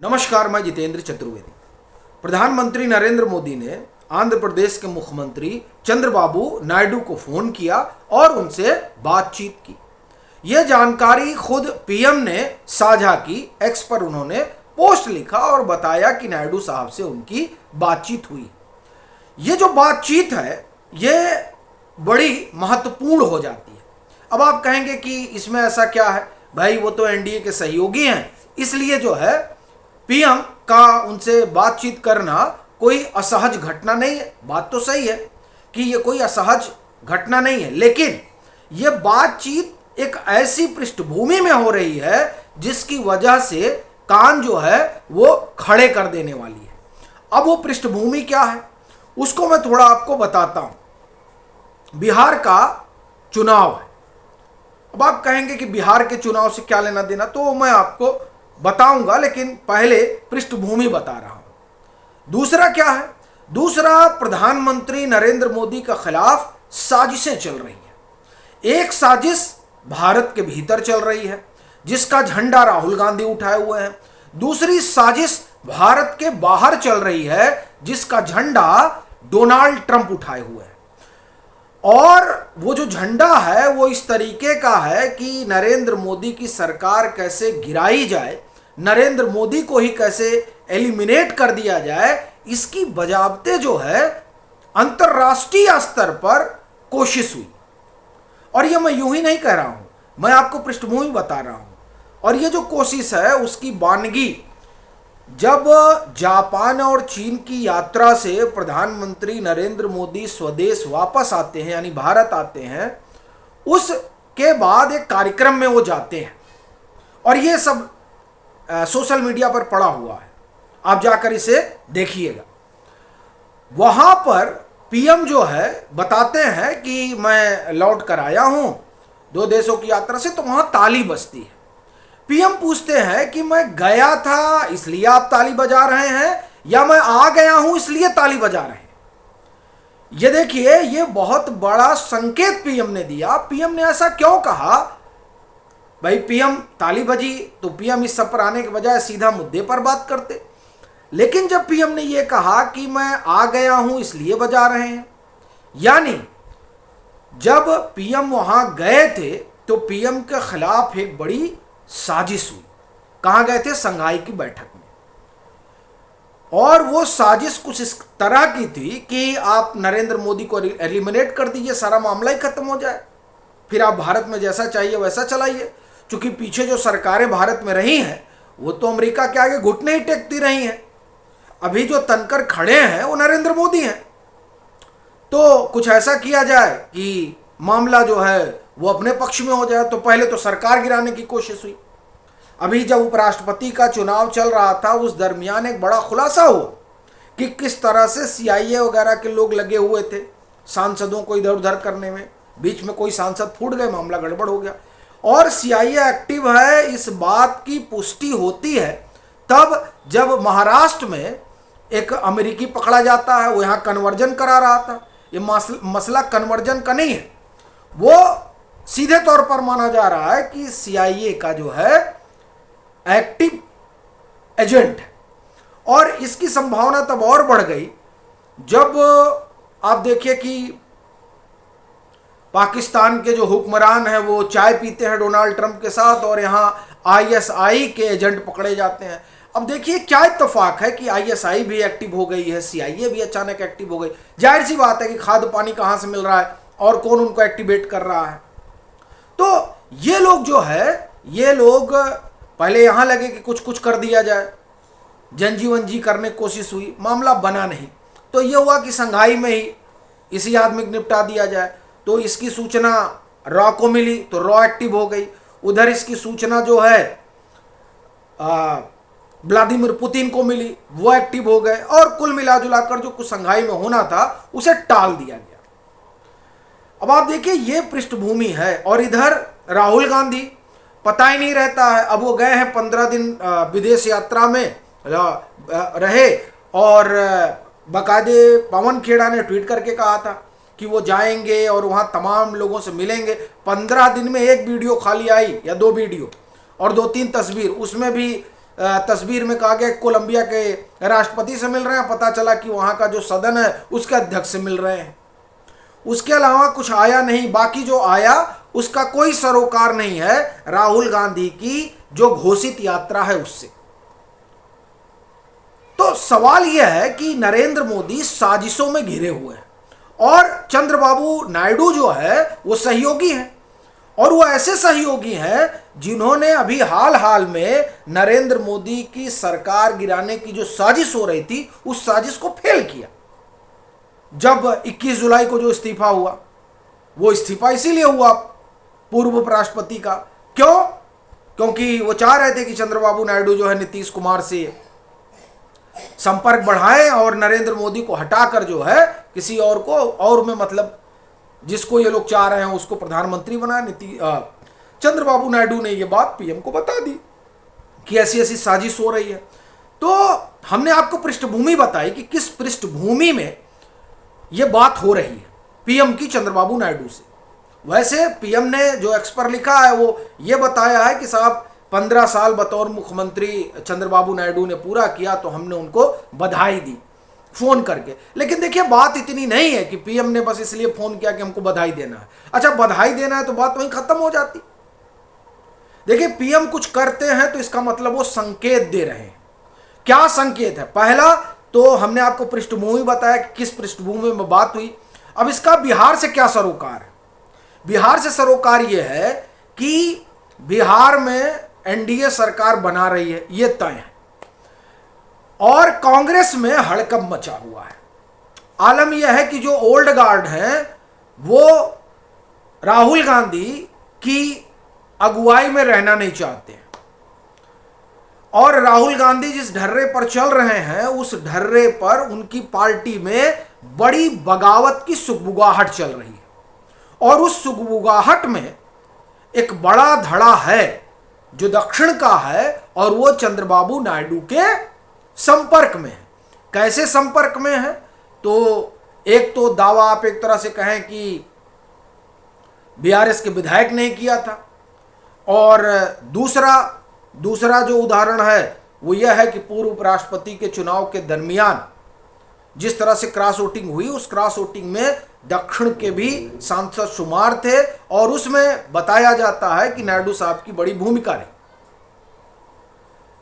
नमस्कार, मैं जितेंद्र चतुर्वेदी। प्रधानमंत्री नरेंद्र मोदी ने आंध्र प्रदेश के मुख्यमंत्री चंद्रबाबू नायडू को फोन किया और उनसे बातचीत की। यह जानकारी खुद पीएम ने साझा की। एक्स पर उन्होंने पोस्ट लिखा और बताया कि नायडू साहब से उनकी बातचीत हुई। ये जो बातचीत है ये बड़ी महत्वपूर्ण हो जाती है। अब आप कहेंगे कि इसमें ऐसा क्या है, भाई वो तो एनडीए के सहयोगी हैं, इसलिए जो है पीएम का उनसे बातचीत करना कोई असहज घटना नहीं है। बात तो सही है कि ये कोई असहज घटना नहीं है, लेकिन ये बातचीत एक ऐसी पृष्ठभूमि में हो रही है जिसकी वजह से कान जो है वो खड़े कर देने वाली है। अब वो पृष्ठभूमि क्या है उसको मैं थोड़ा आपको बताता हूं। बिहार का चुनाव है। अब आप कहेंगे कि बिहार के चुनाव से क्या लेना देना, तो मैं आपको बताऊंगा, लेकिन पहले पृष्ठभूमि बता रहा हूं। दूसरा क्या है, दूसरा प्रधानमंत्री नरेंद्र मोदी के खिलाफ साजिशें चल रही हैं। एक साजिश भारत के भीतर चल रही है जिसका झंडा राहुल गांधी उठाए हुए हैं। दूसरी साजिश भारत के बाहर चल रही है जिसका झंडा डोनाल्ड ट्रंप उठाए हुए हैं। और वो जो झंडा है वो इस तरीके का है कि नरेंद्र मोदी की सरकार कैसे गिराई जाए, नरेंद्र मोदी को ही कैसे एलिमिनेट कर दिया जाए, इसकी बजावते जो है अंतर्राष्ट्रीय स्तर पर कोशिश हुई। और ये मैं यूं ही नहीं कह रहा हूं, मैं आपको पृष्ठभूमि बता रहा हूं। और ये जो कोशिश है उसकी बानगी जब जापान और चीन की यात्रा से प्रधानमंत्री नरेंद्र मोदी स्वदेश वापस आते हैं, यानी भारत आते हैं, उसके बाद एक कार्यक्रम में वो जाते हैं और ये सब सोशल मीडिया पर पड़ा हुआ है, आप जाकर इसे देखिएगा। वहां पर पीएम जो है बताते हैं कि मैं लौट कर आया हूं 2 देशों की यात्रा से, तो वहां ताली बजती है। पीएम पूछते हैं कि मैं गया था इसलिए आप ताली बजा रहे हैं या मैं आ गया हूं इसलिए ताली बजा रहे हैं। ये देखिए, ये बहुत बड़ा संकेत पीएम ने दिया। पीएम ने ऐसा क्यों कहा? भाई पीएम ताली बजी तो पीएम इस सब पर आने के बजाय सीधा मुद्दे पर बात करते। लेकिन जब पीएम ने यह कहा कि मैं आ गया हूं इसलिए बजा रहे हैं, यानी जब पीएम वहां गए थे तो पीएम के खिलाफ एक बड़ी साजिश हुई। कहां गए थे? संघाई की बैठक में। और वो साजिश कुछ इस तरह की थी कि आप नरेंद्र मोदी को एलिमिनेट कर दीजिए, सारा मामला ही खत्म हो जाए, फिर आप भारत में जैसा चाहिए वैसा चलाइए। क्योंकि पीछे जो सरकारें भारत में रही हैं वो तो अमेरिका के आगे घुटने ही टेकती रही हैं। अभी जो तनकर खड़े हैं वो नरेंद्र मोदी हैं। तो कुछ ऐसा किया जाए कि मामला जो है वो अपने पक्ष में हो जाए। तो पहले तो सरकार गिराने की कोशिश हुई। अभी जब उपराष्ट्रपति का चुनाव चल रहा था उस दरमियान एक बड़ा खुलासा हुआ कि किस तरह से सीआईए वगैरह के लोग लगे हुए थे सांसदों को इधर उधर करने में। बीच में कोई सांसद फूट गए, मामला गड़बड़ हो गया। और सीआईए एक्टिव है इस बात की पुष्टि होती है तब जब महाराष्ट्र में एक अमेरिकी पकड़ा जाता है, वो यहाँ कन्वर्जन करा रहा था। ये मसला कन्वर्जन का नहीं है, वो सीधे तौर पर माना जा रहा है कि सीआईए का जो है एक्टिव एजेंट है। और इसकी संभावना तब और बढ़ गई जब आप देखिए कि पाकिस्तान के जो हुक्मरान हैं वो चाय पीते हैं डोनाल्ड ट्रंप के साथ और यहाँ आईएसआई के एजेंट पकड़े जाते हैं। अब देखिए क्या इत्तेफाक है कि आईएसआई भी एक्टिव हो गई है, सीआईए भी अचानक एक्टिव हो गई। जाहिर सी बात है कि खाद्य पानी कहाँ से मिल रहा है और कौन उनको एक्टिवेट कर रहा है। तो ये लोग जो है, ये लोग पहले यहां लगे कि कुछ कुछ कर दिया जाए, जंजी वंजी करने की कोशिश हुई, मामला बना नहीं। तो ये हुआ कि संघाई में ही इसी आदमी को निपटा दिया जाए। तो इसकी सूचना रॉ को मिली तो रॉ एक्टिव हो गई। उधर इसकी सूचना जो है व्लादिमीर पुतिन को मिली, वो एक्टिव हो गए। और कुल मिला जुलाकर जो कुछ संघाई में होना था उसे टाल दिया गया। अब आप देखिए ये पृष्ठभूमि है। और इधर राहुल गांधी पता ही नहीं रहता है। अब वो गए हैं 15 दिन विदेश यात्रा में रहे और बाकायदे पवन खेड़ा ने ट्वीट करके कहा था कि वो जाएंगे और वहाँ तमाम लोगों से मिलेंगे। 15 दिन में एक वीडियो खाली आई या 2 वीडियो और 2-3 तस्वीर, उसमें भी तस्वीर में कहा गया कोलंबिया के राष्ट्रपति से मिल रहे हैं, पता चला कि वहाँ का जो सदन है उसके अध्यक्ष से मिल रहे हैं। उसके अलावा कुछ आया नहीं। बाकी जो आया उसका कोई सरोकार नहीं है राहुल गांधी की जो घोषित यात्रा है उससे। तो सवाल यह है कि नरेंद्र मोदी साजिशों में घिरे हुए हैं और चंद्रबाबू नायडू जो है वो सहयोगी हैं, और वो ऐसे सहयोगी हैं जिन्होंने अभी हाल हाल में नरेंद्र मोदी की सरकार गिराने की जो साजिश हो रही थी उस साजिश को फेल किया। जब 21 जुलाई को जो इस्तीफा हुआ, वो इस्तीफा इसीलिए हुआ पूर्व उपराष्ट्रपति का। क्यों? क्योंकि वो चाह रहे थे कि चंद्रबाबू नायडू जो है नीतीश कुमार से संपर्क बढ़ाएं और नरेंद्र मोदी को हटाकर जो है किसी और को, और में मतलब जिसको ये लोग चाह रहे हैं उसको प्रधानमंत्री बनाए। चंद्रबाबू नायडू ने ये बात पीएम को बता दी कि ऐसी ऐसी साजिश हो रही है। तो हमने आपको पृष्ठभूमि बताई कि किस पृष्ठभूमि में ये बात हो रही है पीएम की चंद्रबाबू नायडू से। वैसे पीएम ने जो एक्स पर लिखा है वो ये बताया है कि साहब 15 साल बतौर मुख्यमंत्री चंद्रबाबू नायडू ने पूरा किया, तो हमने उनको बधाई दी फोन करके। लेकिन देखिए बात इतनी नहीं है कि पीएम ने बस इसलिए फोन किया कि हमको बधाई देना है। अच्छा, बधाई देना है तो बात वहीं खत्म हो जाती। देखिए पीएम कुछ करते हैं तो इसका मतलब वो संकेत दे रहे हैं। क्या संकेत है? पहला तो हमने आपको पृष्ठभूमि बताया कि किस पृष्ठभूमि में बात हुई। अब इसका बिहार से क्या सरोकार है? बिहार से सरोकार यह है कि बिहार में एनडीए सरकार बना रही है, यह तय है, और कांग्रेस में हड़कंप मचा हुआ है। आलम यह है कि जो ओल्ड गार्ड हैं वो राहुल गांधी की अगुवाई में रहना नहीं चाहते हैं, और राहुल गांधी जिस ढर्रे पर चल रहे हैं उस ढर्रे पर उनकी पार्टी में बड़ी बगावत की सुगबुगाहट चल रही है, और उस सुगबुगाहट में एक बड़ा धड़ा है जो दक्षिण का है, और वो चंद्रबाबू नायडू के संपर्क में है। कैसे संपर्क में है? तो एक तो दावा आप एक तरह से कहें कि बीआरएस के विधायक ने किया था, और दूसरा जो उदाहरण है वो यह है कि पूर्व उपराष्ट्रपति के चुनाव के दरमियान जिस तरह से क्रॉस वोटिंग हुई, उस क्रॉस वोटिंग में दक्षिण के भी सांसद शुमार थे, और उसमें बताया जाता है कि नायडू साहब की बड़ी भूमिका रही।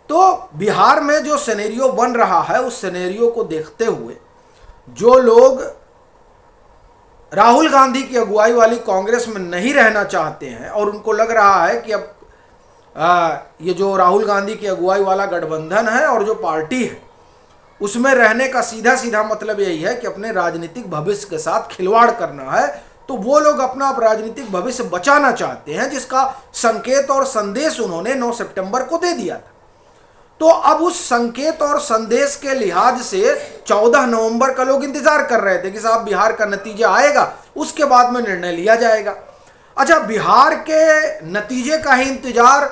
तो बिहार में जो सिनेरियो बन रहा है उस सिनेरियो को देखते हुए जो लोग राहुल गांधी की अगुवाई वाली कांग्रेस में नहीं रहना चाहते हैं और उनको लग रहा है कि अब ये जो राहुल गांधी की अगुवाई वाला गठबंधन है और जो पार्टी है उसमें रहने का सीधा सीधा मतलब यही है कि अपने राजनीतिक भविष्य के साथ खिलवाड़ करना है, तो वो लोग अपना राजनीतिक भविष्य बचाना चाहते हैं, जिसका संकेत और संदेश उन्होंने 9 सितंबर को दे दिया था। तो अब उस संकेत और संदेश के लिहाज से 14 नवंबर का लोग इंतजार कर रहे थे कि साहब बिहार का नतीजा आएगा, उसके बाद में निर्णय लिया जाएगा। अच्छा, बिहार के नतीजे का ही इंतजार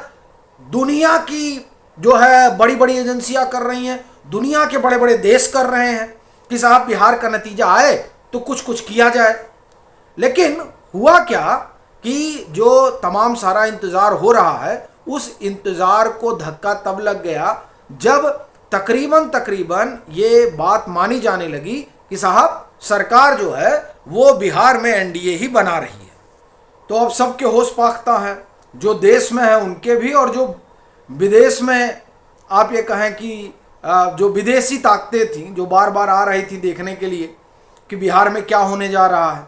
दुनिया की जो है बड़ी बड़ी एजेंसियां कर रही हैं, दुनिया के बड़े बड़े देश कर रहे हैं कि साहब बिहार का नतीजा आए तो कुछ किया जाए। लेकिन हुआ क्या कि जो तमाम सारा इंतजार हो रहा है उस इंतजार को धक्का तब लग गया जब तकरीबन ये बात मानी जाने लगी कि साहब सरकार जो है वो बिहार में एनडीए ही बना रही है। तो अब सबके होश पाखता है, जो देश में है उनके भी, और जो विदेश में आप ये कहें कि जो विदेशी ताकतें थी जो बार बार आ रही थी देखने के लिए कि बिहार में क्या होने जा रहा है,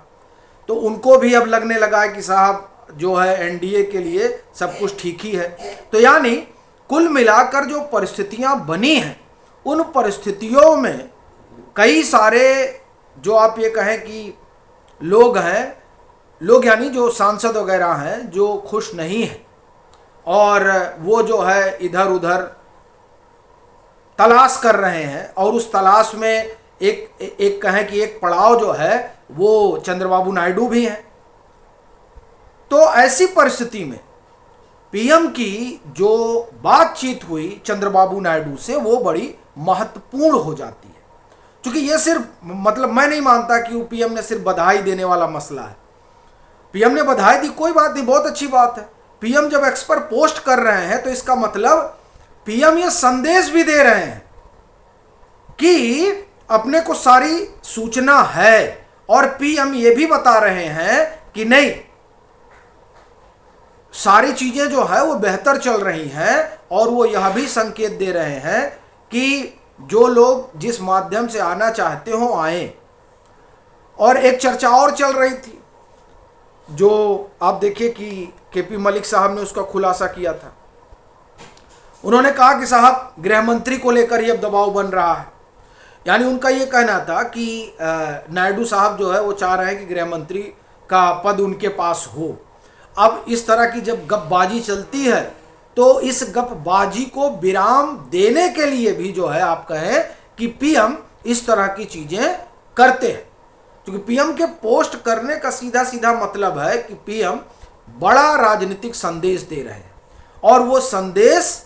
तो उनको भी अब लगने लगा है कि साहब जो है एनडीए के लिए सब कुछ ठीक ही है। तो यानी कुल मिलाकर जो परिस्थितियां बनी हैं उन परिस्थितियों में कई सारे जो आप ये कहें कि लोग यानी जो सांसद वगैरह हैं जो खुश नहीं हैं, और वो जो है इधर उधर तलाश कर रहे हैं, और उस तलाश में एक कहें कि एक पड़ाव जो है वो चंद्रबाबू नायडू भी हैं। तो ऐसी परिस्थिति में पीएम की जो बातचीत हुई चंद्रबाबू नायडू से वो बड़ी महत्वपूर्ण हो जाती है, क्योंकि ये सिर्फ मतलब मैं नहीं मानता कि पीएम ने सिर्फ बधाई देने वाला मसला है। पीएम ने बधाई दी, कोई बात नहीं, बहुत अच्छी बात है। पीएम जब एक्स पर पोस्ट कर रहे हैं तो इसका मतलब पीएम ये संदेश भी दे रहे हैं कि अपने को सारी सूचना है, और पीएम ये भी बता रहे हैं कि नहीं, सारी चीजें जो है वो बेहतर चल रही हैं, और वो यह भी संकेत दे रहे हैं कि जो लोग जिस माध्यम से आना चाहते हो आए। और एक चर्चा और चल रही थी, जो आप देखिए कि केपी मलिक साहब ने उसका खुलासा किया था। उन्होंने कहा कि साहब गृह मंत्री को लेकर ही अब दबाव बन रहा है, यानी उनका ये कहना था कि नायडू साहब जो है वो चाह रहे हैं कि गृह मंत्री का पद उनके पास हो। अब इस तरह की जब गपबाजी चलती है तो इस गपबाजी को विराम देने के लिए भी जो है आप कहें कि पीएम इस तरह की चीजें करते हैं, क्योंकि पीएम के पोस्ट करने का सीधा सीधा मतलब है कि पीएम बड़ा राजनीतिक संदेश दे रहे हैं, और वो संदेश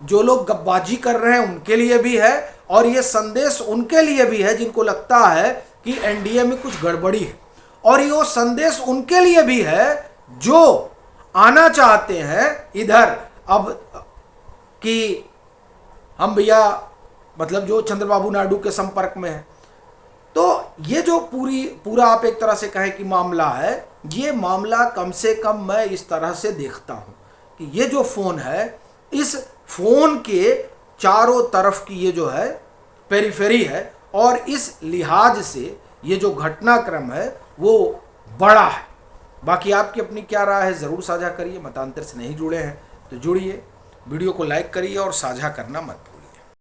जो लोग गपबाजी कर रहे हैं उनके लिए भी है, और ये संदेश उनके लिए भी है जिनको लगता है कि एनडीए में कुछ गड़बड़ी है, और ये संदेश उनके लिए भी है जो आना चाहते हैं इधर अब कि हम भैया मतलब जो चंद्रबाबू नायडू के संपर्क में है। तो ये जो पूरा आप एक तरह से कहें कि मामला है, ये मामला कम से कम मैं इस तरह से देखता हूं कि ये जो फोन है, इस फोन के चारों तरफ की ये जो है पेरिफेरी है, और इस लिहाज से ये जो घटनाक्रम है वो बड़ा है। बाकी आपकी अपनी क्या राय है ज़रूर साझा करिए। मतांतर से नहीं जुड़े हैं तो जुड़िए, वीडियो को लाइक करिए और साझा करना मत भूलिए।